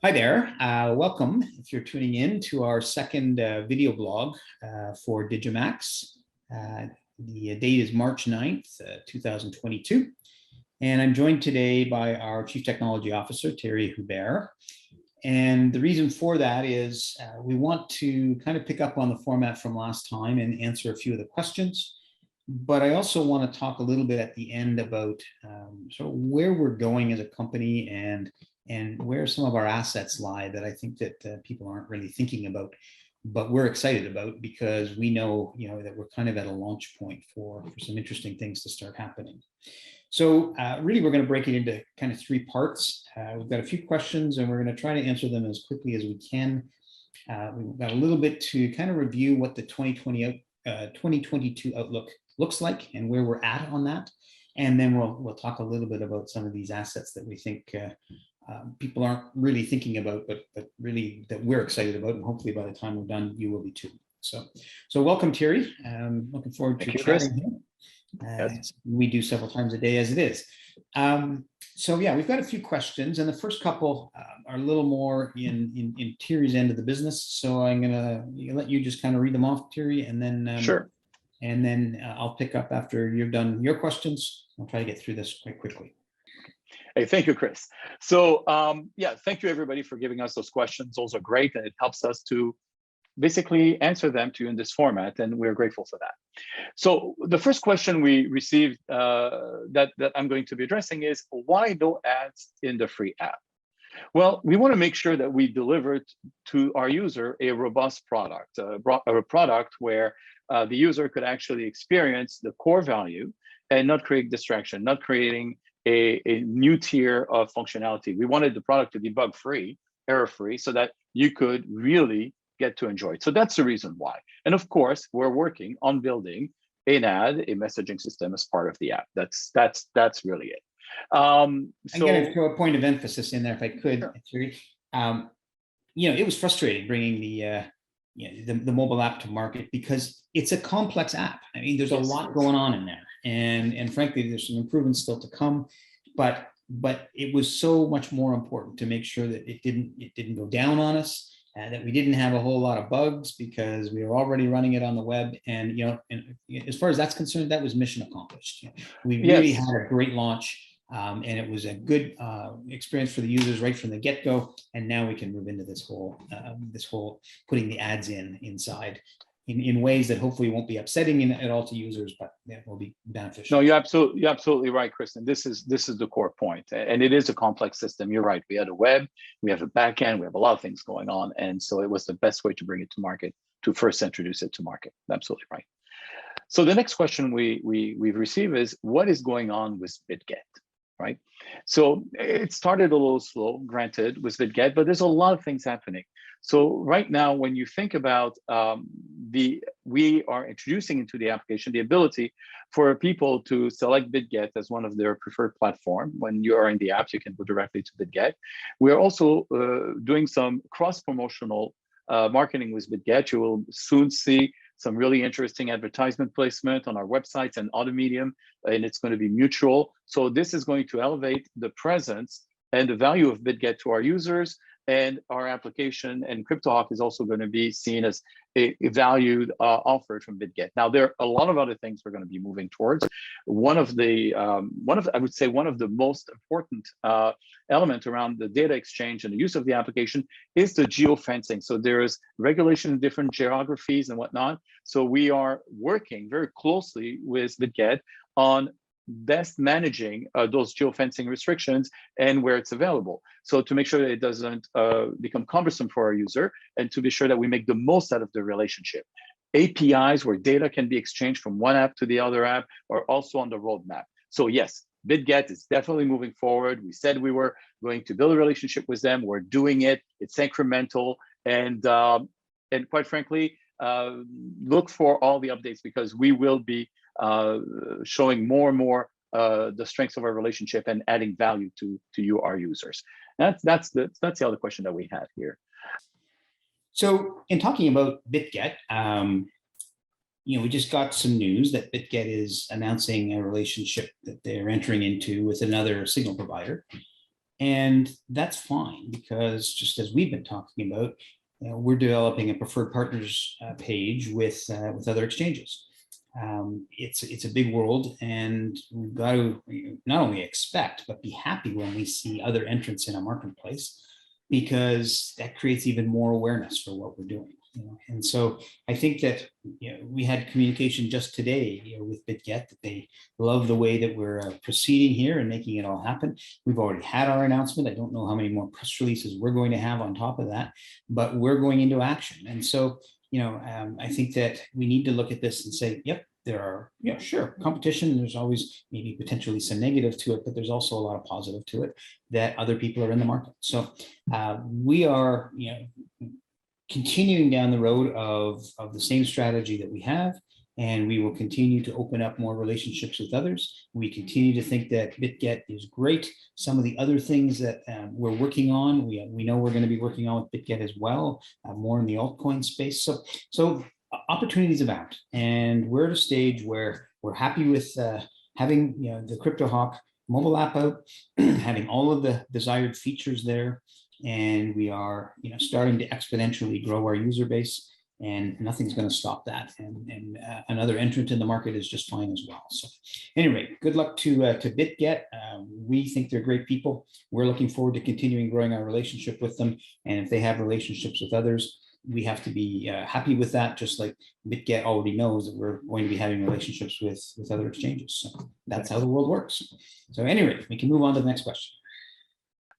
Hi there. Welcome if you're tuning in to our second video blog for Digimax. The date is March 9th, 2022. And I'm joined today by our Chief Technology Officer, Thierry Hubert. And the reason for that is we want to kind of pick up on the format from last time and answer a few of the questions. But I also want to talk a little bit at the end about sort of where we're going as a company and where some of our assets lie that I think that people aren't really thinking about, but we're excited about because we know, that we're kind of at a launch point for some interesting things to start happening. So really, we're going to break it into kind of three parts. We've got a few questions and we're going to try to answer them as quickly as we can. We've got a little bit to kind of review what the 2022 outlook looks like and where we're at on that. And then we'll talk a little bit about some of these assets that we think people aren't really thinking about, but really that we're excited about, and hopefully by the time we're done, you will be too. So welcome, Thierry. Looking forward to chatting here. Yes. We do several times a day as it is. So yeah, we've got a few questions, and the first couple are a little more in Thierry's end of the business. So I'm gonna let you just kind of read them off, Thierry, and then sure. And then I'll pick up after you've done your questions. I'll try to get through this quite quickly. Hey, thank you, Chris. So yeah, thank you everybody for giving us those questions. Those are great, and it helps us to basically answer them to you in this format, and we're grateful for that. So the first question we received that I'm going to be addressing is, why no ads in the free app? Well, we want to make sure that we deliver to our user a robust product, a product where the user could actually experience the core value and not create distraction, not creating a new tier of functionality. We wanted the product to be bug-free, error-free, so that you could really get to enjoy it. So that's the reason why. And of course, we're working on building an ad, a messaging system as part of the app. That's really it. I'm going to throw a point of emphasis in there, if I could, Thierry. Sure. It was frustrating bringing the mobile app to market because it's a complex app. I mean, there's a lot going on in there, and frankly, there's some improvements still to come. But it was so much more important to make sure that it didn't go down on us, that we didn't have a whole lot of bugs because we were already running it on the web. And and as far as that's concerned, that was mission accomplished. We really had a great launch. And it was a good experience for the users right from the get-go. And now we can move into this whole putting the ads inside in ways that hopefully won't be upsetting at all to users, but that will be beneficial. No, you're absolutely right, Chris. And this is the core point. And it is a complex system. You're right. We had a web, we have a backend, we have a lot of things going on. And so it was the best way to bring it to market, to first introduce it to market. Absolutely right. So the next question we've received is, what is going on with BitGet? Right. So it started a little slow, granted, with BitGet, but there's a lot of things happening. So right now, when you think about we are introducing into the application the ability for people to select BitGet as one of their preferred platform. When you are in the app, you can go directly to BitGet. We are also doing some cross-promotional marketing with BitGet. You will soon see some really interesting advertisement placement on our websites and other medium, and it's going to be mutual. So this is going to elevate the presence and the value of BitGet to our users, and our application and CryptoHawk is also going to be seen as a valued offer from BitGet. Now, there are a lot of other things we're going to be moving towards. One of the most important element around the data exchange and the use of the application is the geofencing. So there is regulation in different geographies and whatnot. So we are working very closely with BitGet on best managing those geofencing restrictions and where it's available. So to make sure that it doesn't become cumbersome for our user, and to be sure that we make the most out of the relationship. APIs where data can be exchanged from one app to the other app are also on the roadmap. So yes, BitGet is definitely moving forward. We said we were going to build a relationship with them. We're doing it. It's incremental, and quite frankly, look for all the updates, because we will be showing more and more the strengths of our relationship and adding value to you, our users. That's the other question that we had here. So in talking about BitGet, we just got some news that BitGet is announcing a relationship that they're entering into with another signal provider. And that's fine, because just as we've been talking about, we're developing a preferred partners page with other exchanges. It's a big world, and we've got to not only expect but be happy when we see other entrants in a marketplace, because that creates even more awareness for what we're doing. And so I think that we had communication just today with BitGet that they love the way that we're proceeding here and making it all happen. We've already had our announcement. I don't know how many more press releases we're going to have on top of that, but we're going into action. And so I think that we need to look at this and say, yep, there are, sure, competition. There's always maybe potentially some negative to it, but there's also a lot of positive to it that other people are in the market. So we are, continuing down the road of the same strategy that we have, and we will continue to open up more relationships with others. We continue to think that BitGet is great. Some of the other things that we're working on, we know we're going to be working on with BitGet as well, more in the altcoin space. So opportunities abound, and we're at a stage where we're happy with having the CryptoHawk mobile app out, having all of the desired features there, and we are starting to exponentially grow our user base, and nothing's going to stop that. And another entrant in the market is just fine as well. So anyway, good luck to BitGet. We think they're great people. We're looking forward to continuing growing our relationship with them, and if they have relationships with others, we have to be happy with that, just like BitGet already knows that we're going to be having relationships with other exchanges. So that's how the world works. So anyway, we can move on to the next question.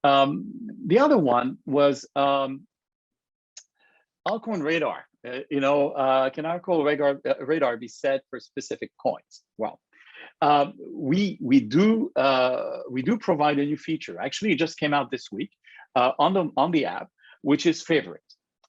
The other one was Altcloin Radar. Can Altcloin Radar be set for specific coins? Well, we do provide a new feature. Actually, it just came out this week on the app, which is favorite.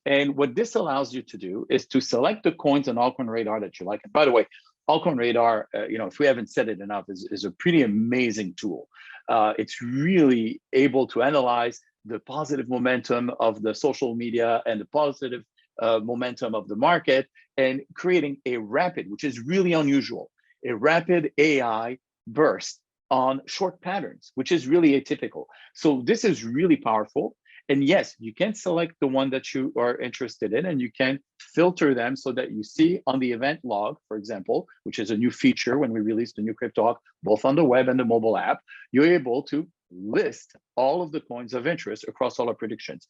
And what this allows you to do is to select the coins on Altcloin Radar that you like. And by the way, Altcloin Radar, if we haven't said it enough, is a pretty amazing tool. It's really able to analyze the positive momentum of the social media and the positive momentum of the market, and creating a rapid, which is really unusual, a rapid AI burst on short patterns, which is really atypical. So this is really powerful. And yes, you can select the one that you are interested in, and you can filter them so that you see on the event log, for example, which is a new feature when we released the new CryptoHawk, both on the web and the mobile app, you're able to list all of the coins of interest across all our predictions,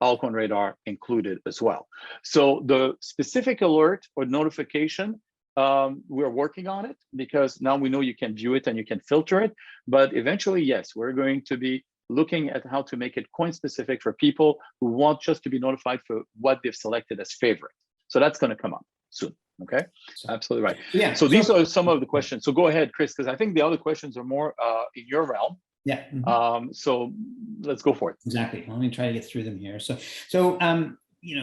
Altcloin Radar included as well. So the specific alert or notification, we're working on it, because now we know you can view it and you can filter it. But eventually, yes, we're going to be looking at how to make it coin specific for people who want just to be notified for what they've selected as favorite. So that's going to come up soon. Okay, absolutely right. Yeah. So these are some of the questions. So go ahead, Chris, because I think the other questions are more in your realm. Yeah. So let's go for it. Exactly. Let me try to get through them here. So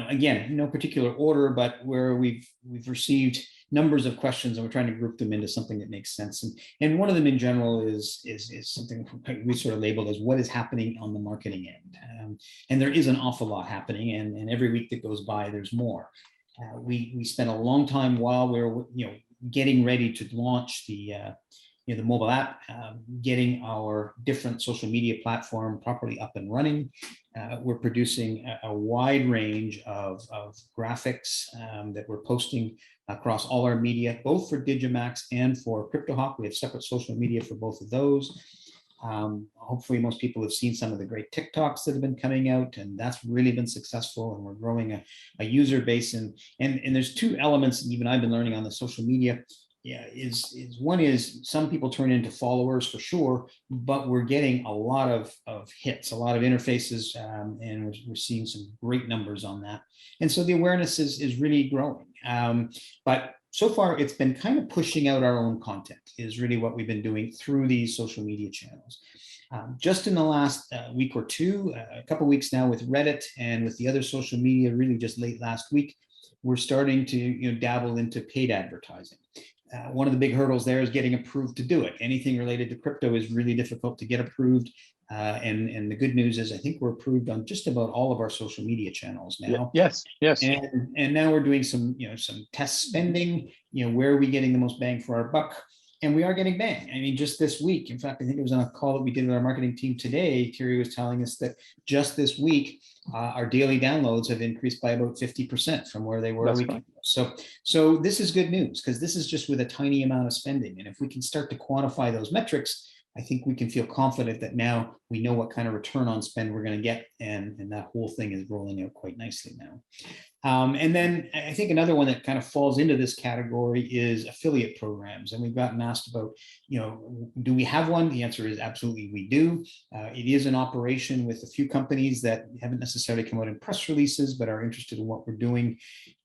again, no particular order, but where we've received numbers of questions, and we're trying to group them into something that makes sense. And one of them in general is something we sort of labeled as what is happening on the marketing end. And there is an awful lot happening, and every week that goes by, there's more. We spent a long time while we were getting ready to launch the mobile app, getting our different social media platform properly up and running. We're producing a wide range of graphics that we're posting across all our media, both for Digimax and for CryptoHawk. We have separate social media for both of those. Hopefully most people have seen some of the great TikToks that have been coming out, and that's really been successful, and we're growing a user base. And there's two elements even I've been learning on the social media. One is some people turn into followers for sure, but we're getting a lot of hits, a lot of interfaces, and we're seeing some great numbers on that. And so the awareness is really growing. But so far, it's been kind of pushing out our own content is really what we've been doing through these social media channels. Just in the last week or two, a couple of weeks now with Reddit and with the other social media, really just late last week, we're starting to dabble into paid advertising. One of the big hurdles there is getting approved to do it. Anything related to crypto is really difficult to get approved. And the good news is I think we're approved on just about all of our social media channels now. Yes. And now we're doing some test spending. Where are we getting the most bang for our buck? And we are getting bang. I mean, just this week, in fact, I think it was on a call that we did with our marketing team today, Thierry was telling us that just this week, our daily downloads have increased by about 50% from where they were a week ago. So this is good news, because this is just with a tiny amount of spending. And if we can start to quantify those metrics, I think we can feel confident that now we know what kind of return on spend we're going to get. And that whole thing is rolling out quite nicely now. And then I think another one that kind of falls into this category is affiliate programs. And we've gotten asked about, do we have one? The answer is absolutely we do. It is an operation with a few companies that haven't necessarily come out in press releases, but are interested in what we're doing.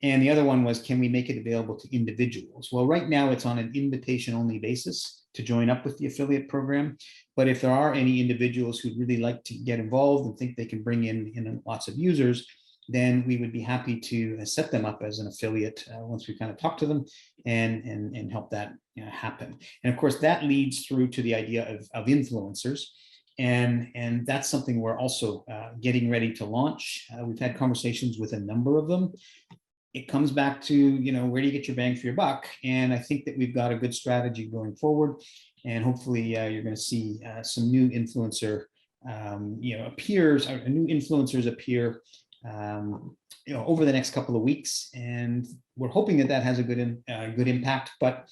And the other one was, can we make it available to individuals? Well, right now it's on an invitation-only basis to join up with the affiliate program. But if there are any individuals who'd really like to get involved and think they can bring in lots of users, then we would be happy to set them up as an affiliate once we kind of talk to them and help that happen. And of course, that leads through to the idea of influencers. And that's something we're also getting ready to launch. We've had conversations with a number of them. It comes back to, where do you get your bang for your buck? And I think that we've got a good strategy going forward. And hopefully you're going to see some new influencer new influencers appear over the next couple of weeks, and we're hoping that has a good impact, but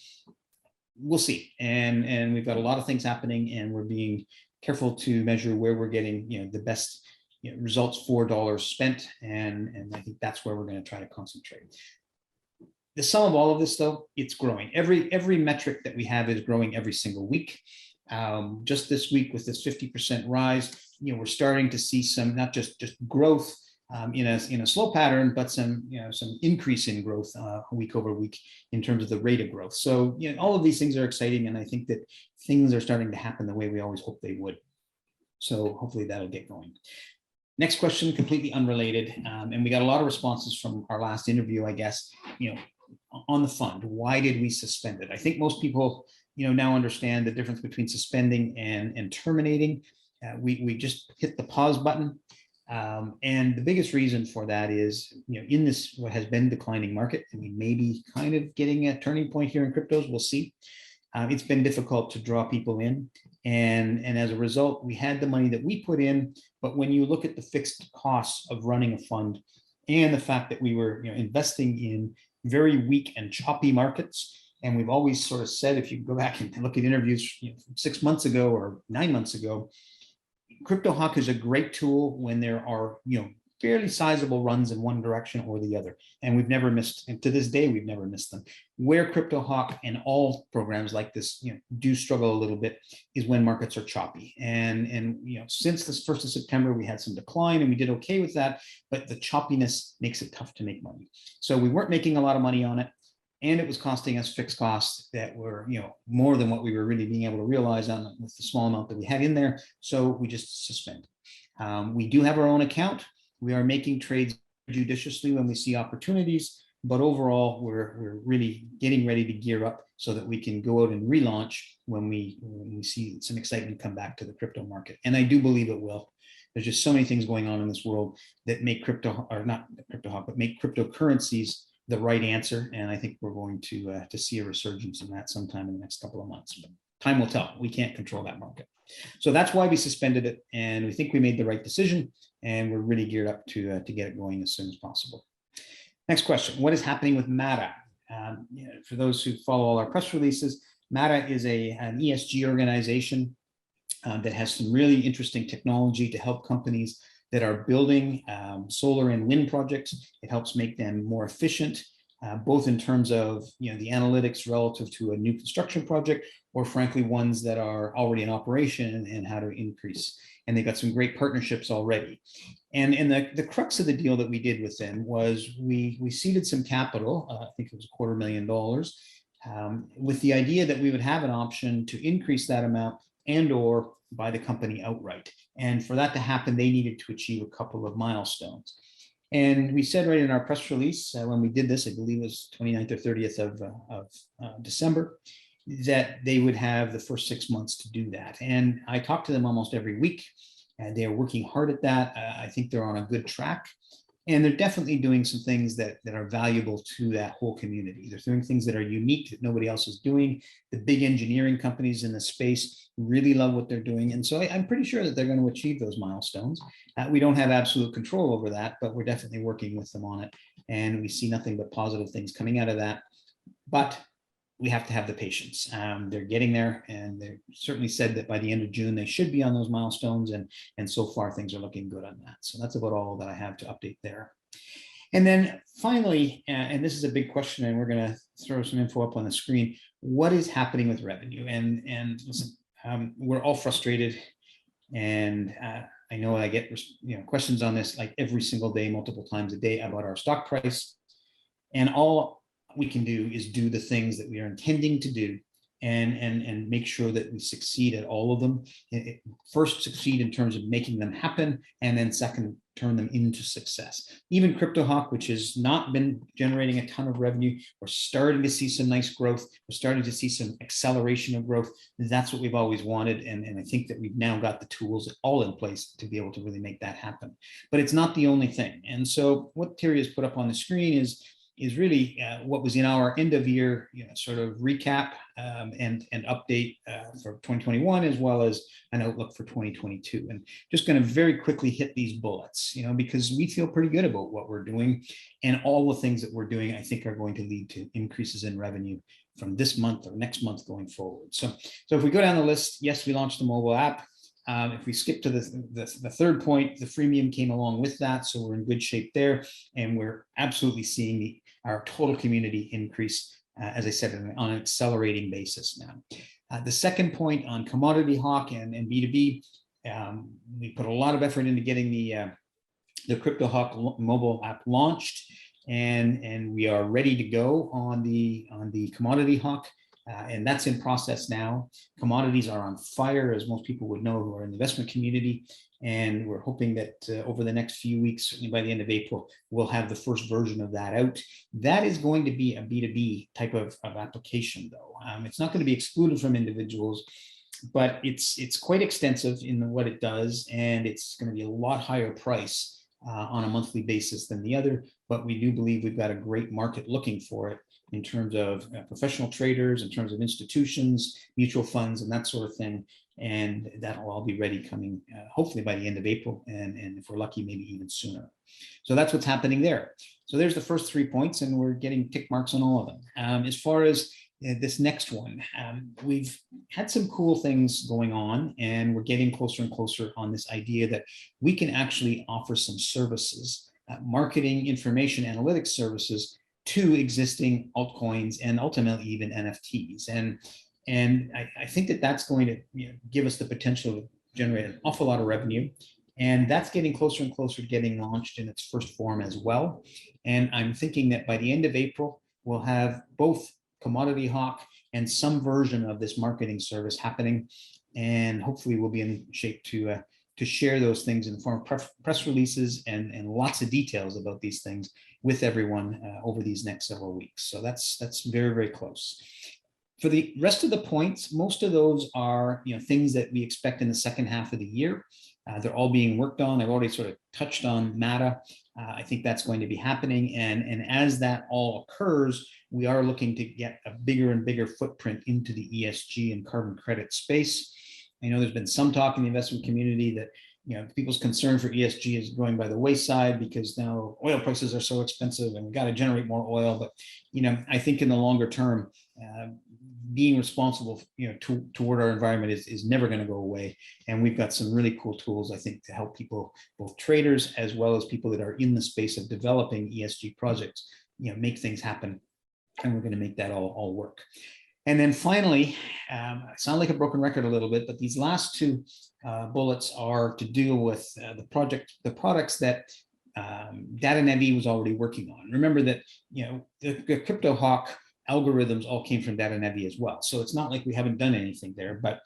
we'll see. And we've got a lot of things happening, and we're being careful to measure where we're getting the best results for dollars spent, and I think that's where we're going to try to concentrate. The sum of all of this, though, it's growing. Every metric that we have is growing every single week. Just this week, with this 50% rise, we're starting to see some not just growth in a slow pattern, but some increase in growth week over week in terms of the rate of growth. So all of these things are exciting, and I think that things are starting to happen the way we always hoped they would. So hopefully that'll get going. Next question, completely unrelated, and we got a lot of responses from our last interview, I guess. On the fund, why did we suspend it? I think most people now understand the difference between suspending and terminating. We just hit the pause button. And the biggest reason for that is, in this what has been declining market, and we may be kind of getting a turning point here in cryptos, we'll see. It's been difficult to draw people in. And as a result, we had the money that we put in, but when you look at the fixed costs of running a fund and the fact that we were investing in very weak and choppy markets, and we've always sort of said, if you go back and look at interviews 6 months ago or 9 months ago, CryptoHawk is a great tool when there are fairly sizable runs in one direction or the other, and we've never missed. And to this day, we've never missed them. Where CryptoHawk and all programs like this do struggle a little bit is when markets are choppy. And since the 1st of September, we had some decline, and we did okay with that, but the choppiness makes it tough to make money. So we weren't making a lot of money on it, and it was costing us fixed costs that were more than what we were really being able to realize on with the small amount that we had in there. So we just suspend. We do have our own account. We are making trades judiciously when we see opportunities, but overall, we're really getting ready to gear up so that we can go out and relaunch when we see some excitement come back to the crypto market. And I do believe it will. There's just so many things going on in this world that make make cryptocurrencies the right answer. And I think we're going to see a resurgence in that sometime in the next couple of months. But time will tell. We can't control that market. So that's why we suspended it. And we think we made the right decision. And we're really geared up to get it going as soon as possible. Next question. What is happening with MATA? For those who follow all our press releases, MATA is an ESG organization that has some really interesting technology to help companies that are building solar and wind projects. It helps make them more efficient, both in terms of the analytics relative to a new construction project, or frankly ones that are already in operation and how to increase. And they've got some great partnerships already. And the crux of the deal that we did with them was we seeded some capital. I think it was $250,000, with the idea that we would have an option to increase that amount and or buy the company outright. And for that to happen, they needed to achieve a couple of milestones. And we said right in our press release, when we did this, I believe it was 29th or 30th of December, that they would have the first 6 months to do that. And I talk to them almost every week, and they are working hard at that. I think they're on a good track. And they're definitely doing some things that are valuable to that whole community. They're doing things that are unique that nobody else is doing. The big engineering companies in the space really love what they're doing. And so I'm pretty sure that they're going to achieve those milestones. We don't have absolute control over that, but we're definitely working with them on it. And we see nothing but positive things coming out of that. But we have to have the patience. They're getting there, and they certainly said that by the end of June, they should be on those milestones. And so far, things are looking good on that. So that's about all that I have to update there. And then finally, and this is a big question, and we're going to throw some info up on the screen. What is happening with revenue? And listen, we're all frustrated, and I know I get questions on this like every single day, multiple times a day about our stock price. And all we can do is do the things that we are intending to do and make sure that we succeed at all of them. First, succeed in terms of making them happen, and then second, turn them into success. Even CryptoHawk, which has not been generating a ton of revenue, we're starting to see some nice growth. We're starting to see some acceleration of growth. That's what we've always wanted. And I think that we've now got the tools all in place to be able to really make that happen. But it's not the only thing. And so what Thierry has put up on the screen is really what was in our end of year sort of recap and update for 2021, as well as an outlook for 2022. And just going to very quickly hit these bullets, because we feel pretty good about what we're doing, and all the things that we're doing, I think, are going to lead to increases in revenue from this month or next month going forward. So if we go down the list, yes, we launched the mobile app. If we skip to the third point, the freemium came along with that. So we're in good shape there. And we're absolutely seeing our total community increase, as I said, on an accelerating basis now. The second point on Commodity Hawk and B2B, we put a lot of effort into getting the CryptoHawk mobile app launched. And we are ready to go on the Commodity Hawk. And that's in process now. Commodities are on fire, as most people would know who are in the investment community. And we're hoping that over the next few weeks, certainly by the end of April, we'll have the first version of that out. That is going to be a B2B type of application, though. It's not going to be excluded from individuals, but it's quite extensive in what it does, and it's going to be a lot higher price on a monthly basis than the other. But we do believe we've got a great market looking for it, in terms of professional traders, in terms of institutions, mutual funds, and that sort of thing. And that will all be ready coming hopefully by the end of April, and if we're lucky, maybe even sooner. So that's what's happening there. So there's the first 3 points, and we're getting tick marks on all of them. As far as this next one, we've had some cool things going on, and we're getting closer and closer on this idea that we can actually offer some services, marketing, information, analytics services to existing altcoins and ultimately even NFTs. And I think that that's going to give us the potential to generate an awful lot of revenue. And that's getting closer and closer to getting launched in its first form as well. And I'm thinking that by the end of April, we'll have both Commodity Hawk and some version of this marketing service happening. And hopefully we'll be in shape to share those things in the form of press releases and lots of details about these things with everyone over these next several weeks. So that's very, very close. For the rest of the points, most of those are things that we expect in the second half of the year. They're all being worked on. I've already sort of touched on MATA. I think that's going to be happening. And as that all occurs, we are looking to get a bigger and bigger footprint into the ESG and carbon credit space. I know there's been some talk in the investment community that people's concern for ESG is going by the wayside because now oil prices are so expensive and we got to generate more oil. But I think in the longer term, being responsible toward our environment is never going to go away. And we've got some really cool tools, I think, to help people, both traders as well as people that are in the space of developing ESG projects, make things happen. And we're going to make that all work. And then finally, I sound like a broken record a little bit, but these last two bullets are to deal with the products that DataNevi was already working on. Remember that the CryptoHawk algorithms all came from DataNevi as well. So it's not like we haven't done anything there, but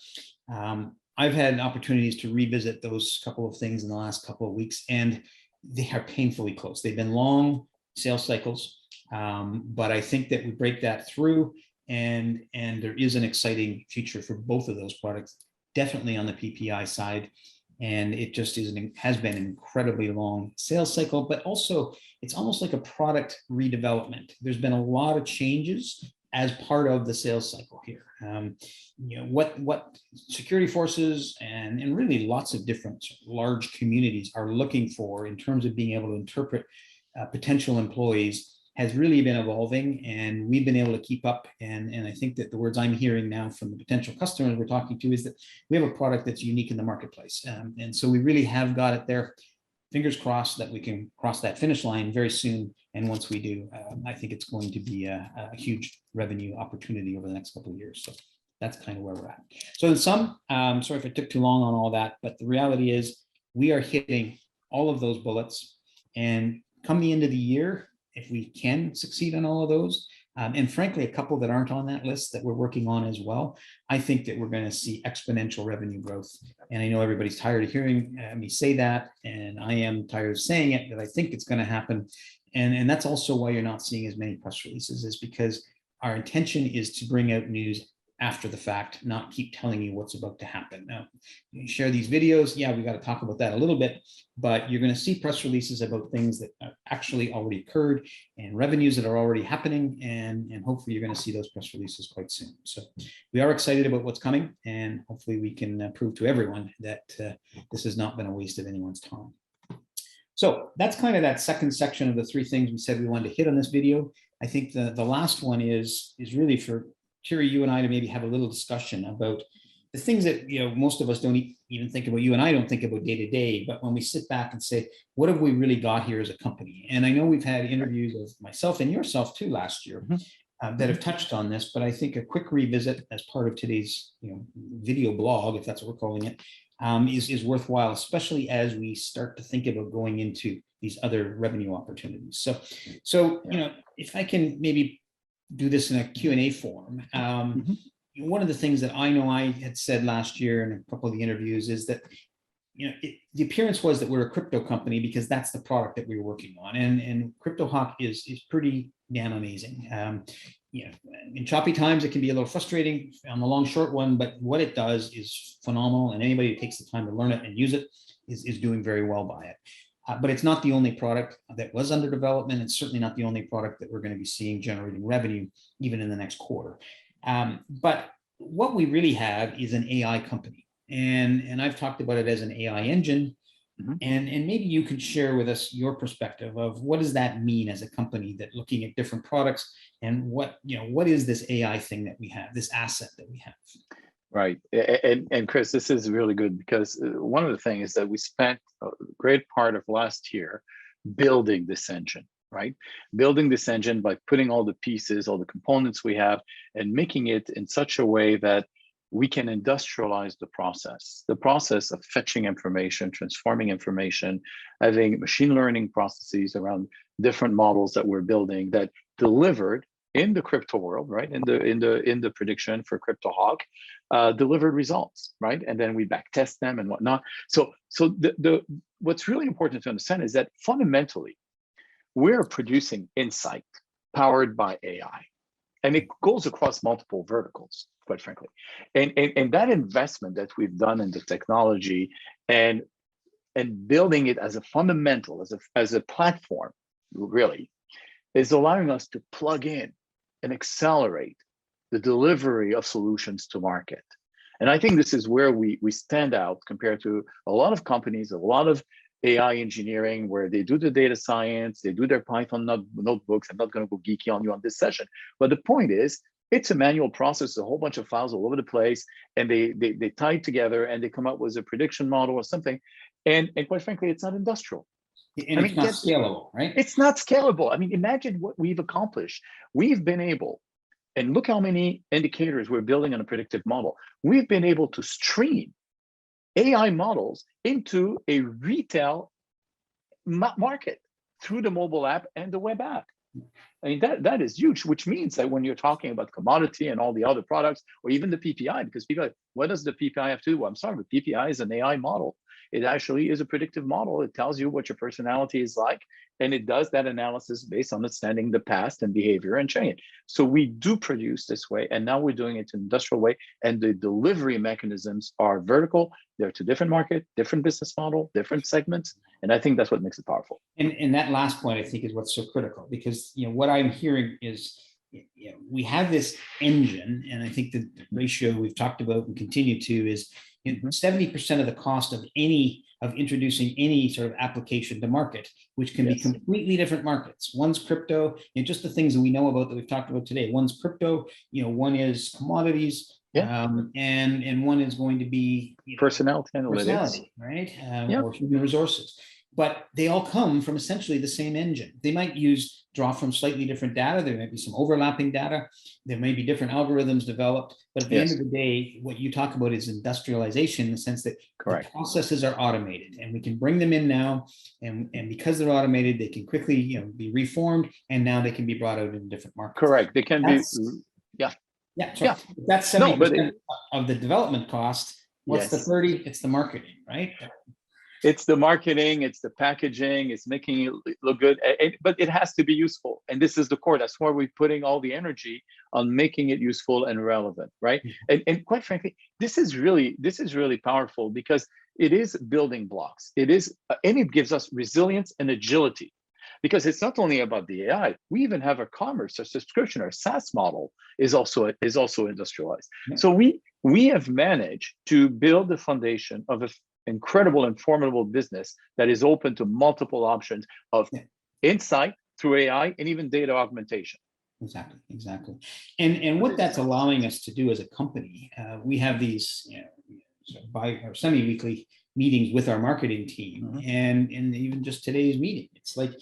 I've had opportunities to revisit those couple of things in the last couple of weeks, and they are painfully close. They've been long sales cycles, but I think that we break that through, and there is an exciting future for both of those products, definitely on the PPI side. And it just has been an incredibly long sales cycle, but also it's almost like a product redevelopment. There's been a lot of changes as part of the sales cycle here. What security forces and really lots of different large communities are looking for in terms of being able to interpret potential employees has really been evolving, and we've been able to keep up. And I think that the words I'm hearing now from the potential customers we're talking to is that we have a product that's unique in the marketplace. And so we really have got it there. Fingers crossed that we can cross that finish line very soon. And once we do, I think it's going to be a huge revenue opportunity over the next couple of years. So that's kind of where we're at. So in sum, sorry if I took too long on all that, but the reality is we are hitting all of those bullets. And come the end of the year, if we can succeed on all of those, and frankly, a couple that aren't on that list that we're working on as well, I think that we're going to see exponential revenue growth. And I know everybody's tired of hearing me say that, and I am tired of saying it, that I think it's going to happen. And that's also why you're not seeing as many press releases, is because our intention is to bring out news after the fact, not keep telling you what's about to happen. Now, you share these videos, yeah, we got to talk about that a little bit, but you're going to see press releases about things that actually already occurred and revenues that are already happening, and hopefully you're going to see those press releases quite soon. So we are excited about what's coming, and hopefully we can prove to everyone that this has not been a waste of anyone's time. So that's kind of that second section of the three things we said we wanted to hit on this video. I think the last one is really for Thierry, you and I to maybe have a little discussion about the things that, most of us don't even think about, you and I don't think about day to day, but when we sit back and say, what have we really got here as a company? And I know we've had interviews of myself and yourself too last year that have touched on this, but I think a quick revisit as part of today's video blog, if that's what we're calling it, is worthwhile, especially as we start to think about going into these other revenue opportunities. So if I can maybe do this in a Q&A form. One of the things that I know I had said last year in a couple of the interviews is that, the appearance was that we're a crypto company because that's the product that we were working on. And CryptoHawk is pretty damn amazing. In choppy times, it can be a little frustrating on the long, short one, but what it does is phenomenal. And anybody who takes the time to learn it and use it is doing very well by it. But it's not the only product that was under development. It's certainly not the only product that we're going to be seeing generating revenue even in the next quarter. But what we really have is an AI company. And I've talked about it as an AI engine. And maybe you could share with us your perspective of what does that mean as a company that looking at different products, and what is this AI thing that we have, this asset that we have? Right. And Chris, this is really good because one of the things is that we spent a great part of last year building this engine, right? Building this engine by putting all the pieces, all the components we have, and making it in such a way that we can industrialize the process of fetching information, transforming information, having machine learning processes around different models that we're building that delivered in the crypto world, right? In the prediction for CryptoHawk, delivered results, right? And then we back test them and whatnot. So what's really important to understand is that fundamentally, we're producing insight powered by AI, and it goes across multiple verticals, quite frankly. And that investment that we've done in the technology and building it as a fundamental, as a platform, really, is allowing us to plug in and accelerate the delivery of solutions to market. And I think this is where we stand out compared to a lot of companies, a lot of AI engineering, where they do the data science, they do their Python notebooks. I'm not going to go geeky on you on this session, but the point is, it's a manual process, a whole bunch of files all over the place, and they tie it together and they come up with a prediction model or something. And quite frankly, it's not industrial. And it's not scalable, right? It's not scalable. I mean, imagine what we've accomplished. We've been able, and look how many indicators we're building on a predictive model. We've been able to stream AI models into a retail market through the mobile app and the web app. I mean, that is huge, which means that when you're talking about commodity and all the other products, or even the PPI, because people are like, what does the PPI have to do? Well, I'm sorry, the PPI is an AI model. it actually is a predictive model. It tells you what your personality is like, and it does that analysis based on understanding the past and behavior and change. So we do produce this way, and now we're doing it in an industrial way, and the delivery mechanisms are vertical. They're to different market, different business model, different segments, and I think that's what makes it powerful. And that last point, I think, is what's so critical, because what I'm hearing is we have this engine, and I think the ratio we've talked about and continue to is 70% of the cost of introducing any sort of application to market, which can be completely different markets. One's crypto, and just the things that we know about that we've talked about today. One's crypto, one is commodities, and one is going to be personality analytics, right? Or human resources. But they all come from essentially the same engine. They might draw from slightly different data. There might be some overlapping data. There may be different algorithms developed. But at the end of the day, what you talk about is industrialization, in the sense that the processes are automated, and we can bring them in now. And because they're automated, they can quickly be reformed, and now they can be brought out in different markets. Correct. They can be, That's 70% of the development cost. What's the 30? It's the marketing, right? It's the marketing, it's the packaging, it's making it look good, but it has to be useful. And this is the core. That's why we're putting all the energy on making it useful and relevant, right? And quite frankly, this is really powerful, because it is building blocks. It is, and it gives us resilience and agility, because it's not only about the AI. We even have a commerce, a subscription, our SaaS model is also industrialized. So we have managed to build the foundation of a incredible and formidable business that is open to multiple options of insight through AI and even data augmentation. Exactly. And what that's allowing us to do as a company, we have these semi-weekly meetings with our marketing team, and even just today's meeting, it's like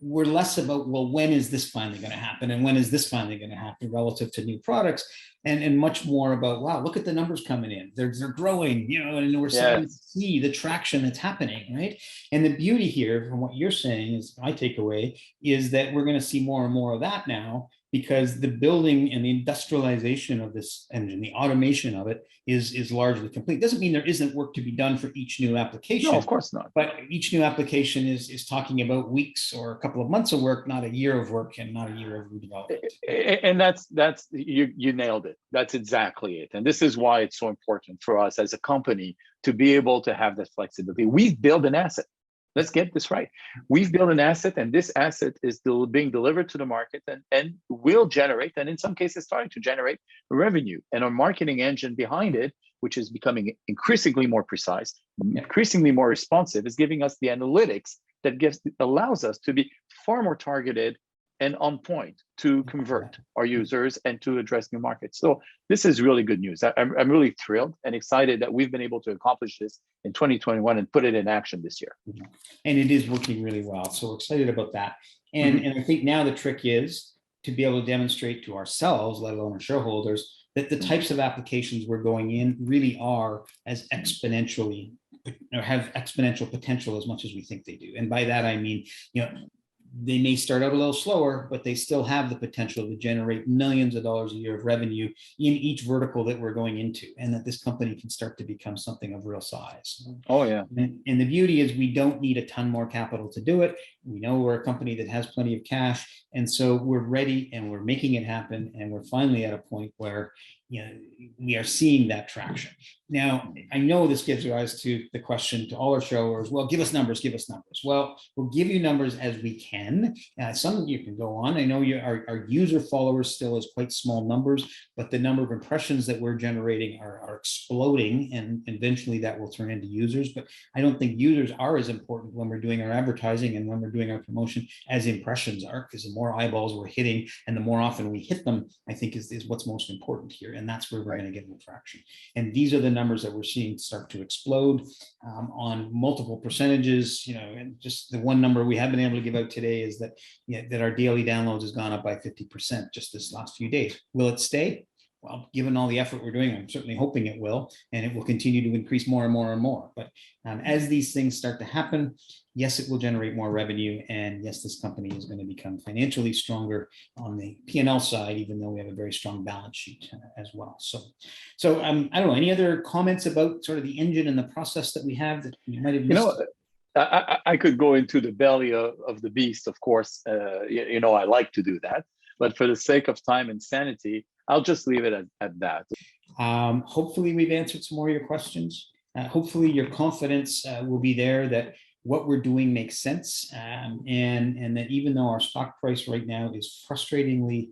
we're less about, well, when is this finally going to happen, and when is this finally going to happen relative to new products, and much more about, wow, look at the numbers coming in, they're growing, and we're starting to see the traction that's happening, right? And the beauty here, from what you're saying, is my takeaway, is that we're going to see more and more of that now, because the building and the industrialization of this engine, the automation of it, is largely complete. Doesn't mean there isn't work to be done for each new application. No, of course not. But each new application is talking about weeks or a couple of months of work, not a year of work and not a year of redevelopment. And that's you nailed it. That's exactly it. And this is why it's so important for us as a company to be able to have that flexibility. We've built an asset. Let's get this right. We've built an asset, and this asset is still being delivered to the market and will generate, and in some cases starting to generate, revenue. And our marketing engine behind it, which is becoming increasingly more precise, increasingly more responsive, is giving us the analytics that allows us to be far more targeted and on point to convert our users and to address new markets. So this is really good news. I'm really thrilled and excited that we've been able to accomplish this in 2021 and put it in action this year. And it is working really well. So we're excited about that. And I think now the trick is to be able to demonstrate to ourselves, let alone our shareholders, that the types of applications we're going in really are as exponentially, or have exponential potential as much as we think they do. And by that, I mean, they may start out a little slower, but they still have the potential to generate millions of dollars a year of revenue in each vertical that we're going into, and that this company can start to become something of real size. Oh, yeah. And the beauty is we don't need a ton more capital to do it. We know we're a company that has plenty of cash, and so we're ready and we're making it happen. And we're finally at a point where we are seeing that traction. Now, I know this gives rise to the question to all our shareholders, well, give us numbers, give us numbers. Well, we'll give you numbers as we can. Some of you can go on. I know our user followers still is quite small numbers, but the number of impressions that we're generating are exploding, and eventually that will turn into users. But I don't think users are as important when we're doing our advertising and when we're doing our promotion as impressions are, because the more eyeballs we're hitting and the more often we hit them, I think is what's most important here. And that's where we're going to get more traction. And these are the numbers that we're seeing start to explode on multiple percentages. And just the one number we have been able to give out today is that that our daily downloads has gone up by 50% just this last few days. Will it stay? well, given all the effort we're doing, I'm certainly hoping it will, and it will continue to increase more and more and more. But as these things start to happen, yes, it will generate more revenue, and yes, this company is going to become financially stronger on the P&L side, even though we have a very strong balance sheet as well. So I don't know, any other comments about sort of the engine and the process that we have that you might have missed? I could go into the belly of the beast, of course. I like to do that, but for the sake of time and sanity, I'll just leave it at that. Hopefully we've answered some more of your questions. Hopefully your confidence will be there that what we're doing makes sense, and that even though our stock price right now is frustratingly,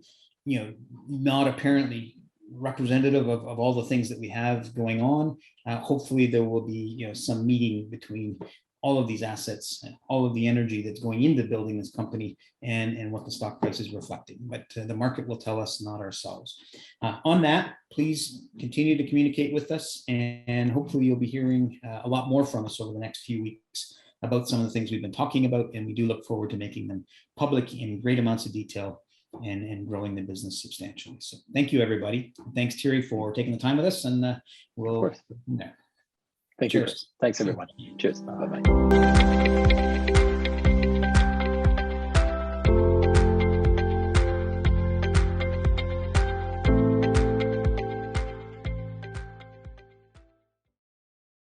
not apparently representative of all the things that we have going on, hopefully there will be some meeting between all of these assets and all of the energy that's going into building this company and what the stock price is reflecting. But the market will tell us, not ourselves. On that, please continue to communicate with us, and hopefully you'll be hearing a lot more from us over the next few weeks about some of the things we've been talking about, and we do look forward to making them public in great amounts of detail and growing the business substantially. So thank you, everybody. Thanks, Thierry, for taking the time with us, and we'll. Thank you, Chris. Thanks, everyone. Cheers. Bye-bye.